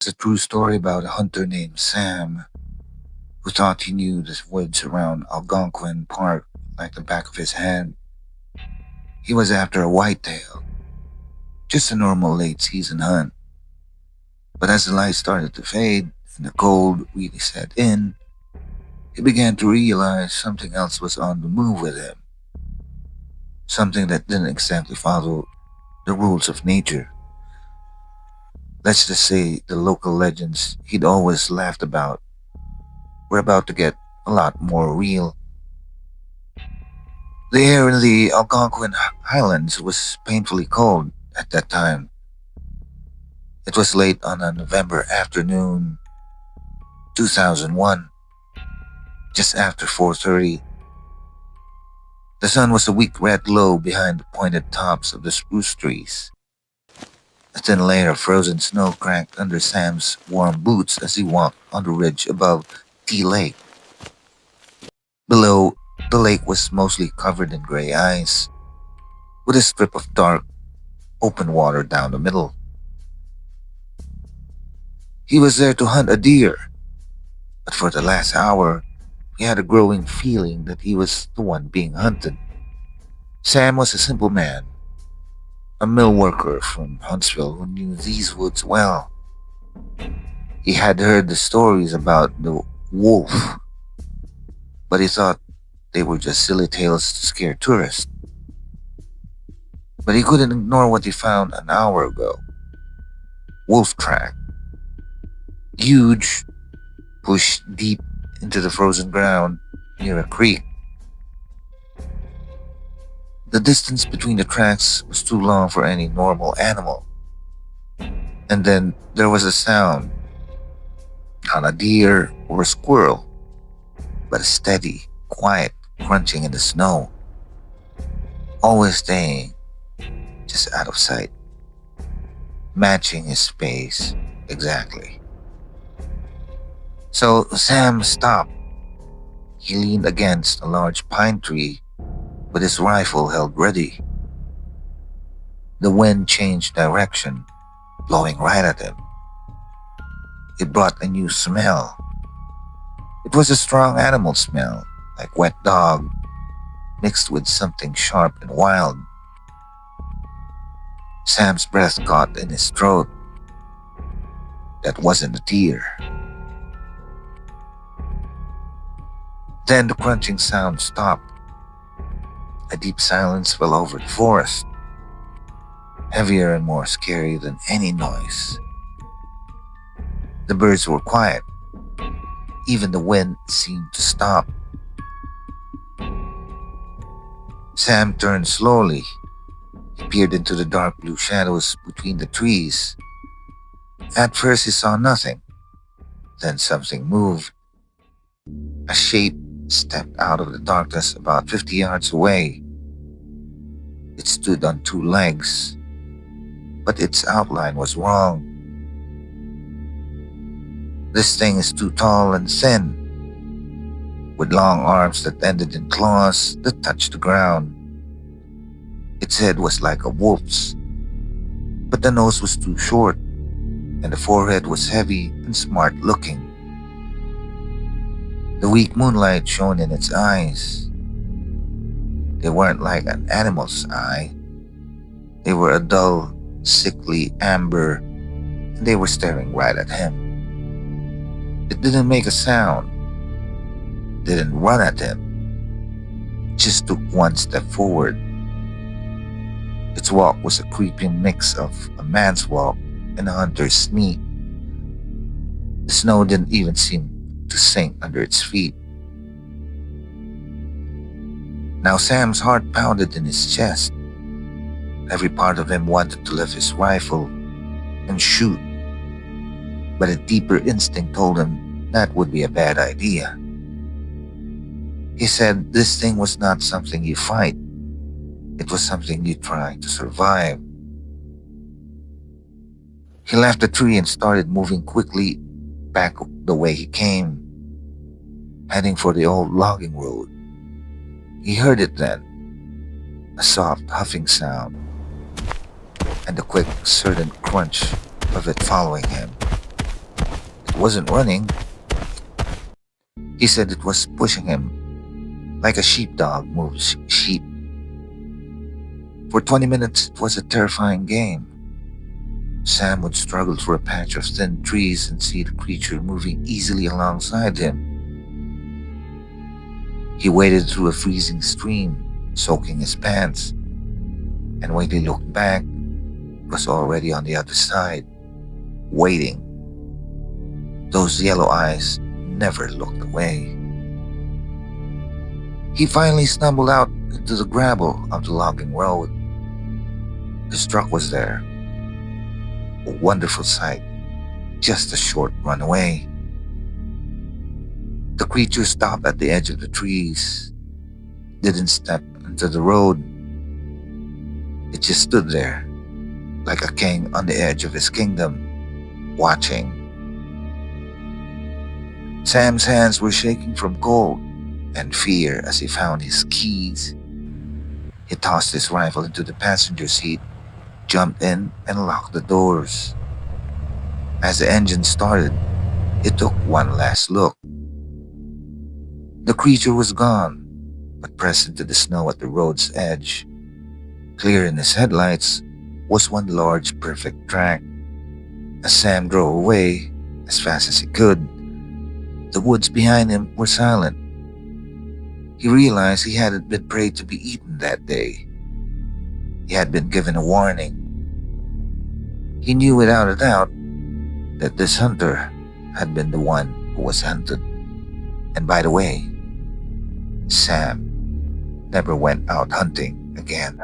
It's a true story about a hunter named Sam who thought he knew the woods around Algonquin Park like the back of his hand. He was after a whitetail, just a normal late season hunt. But as the light started to fade and the cold really set in, he began to realize something else was on the move with him. Something that didn't exactly follow the rules of nature. Let's just say the local legends he'd always laughed about were about to get a lot more real. The air in the Algonquin Highlands was painfully cold at that time. It was late on a November afternoon, 2001, just after 4:30. The sun was a weak red glow behind the pointed tops of the spruce trees. A thin layer of frozen snow cracked under Sam's warm boots as he walked on the ridge above Tea Lake. Below, the lake was mostly covered in gray ice, with a strip of dark, open water down the middle. He was there to hunt a deer, but for the last hour, he had a growing feeling that he was the one being hunted. Sam was a simple man, a mill worker from Huntsville who knew these woods well. He had heard the stories about the wolf, but he thought they were just silly tales to scare tourists. But he couldn't ignore what he found an hour ago. Wolf track. Huge, pushed deep into the frozen ground near a creek. The distance between the tracks was too long for any normal animal. And then there was a sound, not a deer or a squirrel, but a steady, quiet crunching in the snow, always staying just out of sight, matching his pace exactly. So Sam stopped. He leaned against a large pine tree with his rifle held ready. The wind changed direction, blowing right at him. It brought a new smell. It was a strong animal smell, like wet dog, mixed with something sharp and wild. Sam's breath caught in his throat. That wasn't a deer. Then the crunching sound stopped. A deep silence fell over the forest, heavier and more scary than any noise. The birds were quiet. Even the wind seemed to stop. Sam turned slowly. He peered into the dark blue shadows between the trees. At first he saw nothing. Then something moved. A shape stepped out of the darkness about 50 yards away. It stood on two legs, but its outline was wrong. This thing is too tall and thin, with long arms that ended in claws that touched the ground. Its head was like a wolf's, but the nose was too short, and the forehead was heavy and smart looking. The weak moonlight shone in its eyes. They weren't like an animal's eye. They were a dull, sickly amber, and they were staring right at him. It didn't make a sound, didn't run at him, just took one step forward. Its walk was a creeping mix of a man's walk and a hunter's sneak. The snow didn't even seem to sink under its feet. Now Sam's heart pounded in his chest. Every part of him wanted to lift his rifle and shoot, but a deeper instinct told him that would be a bad idea. He said this thing was not something you fight. It was something you try to survive. He left the tree and started moving quickly back the way he came, heading for the old logging road. He heard it then, a soft huffing sound, and the quick, certain crunch of it following him. wasn't running. He said it was pushing him, like a sheepdog moves sheep. For 20 minutes, it was a terrifying game. Sam would struggle through a patch of thin trees and see the creature moving easily alongside him. He waded through a freezing stream, soaking his pants, and when he looked back, it was already on the other side, waiting. Those yellow eyes never looked away. He finally stumbled out into the gravel of the logging road. His truck was there, a wonderful sight, just a short run away. The creature stopped at the edge of the trees, didn't step into the road. It just stood there, like a king on the edge of his kingdom, watching. Sam's hands were shaking from cold and fear as he found his keys. He tossed his rifle into the passenger seat, jumped in, and locked the doors. As the engine started, he took one last look. The creature was gone, but pressed into the snow at the road's edge. Clear in his headlights was one large, perfect track. As Sam drove away as fast as he could, the woods behind him were silent. He realized he hadn't been prayed to be eaten that day. He had been given a warning. He knew without a doubt that this hunter had been the one who was hunted. And by the way, Sam never went out hunting again.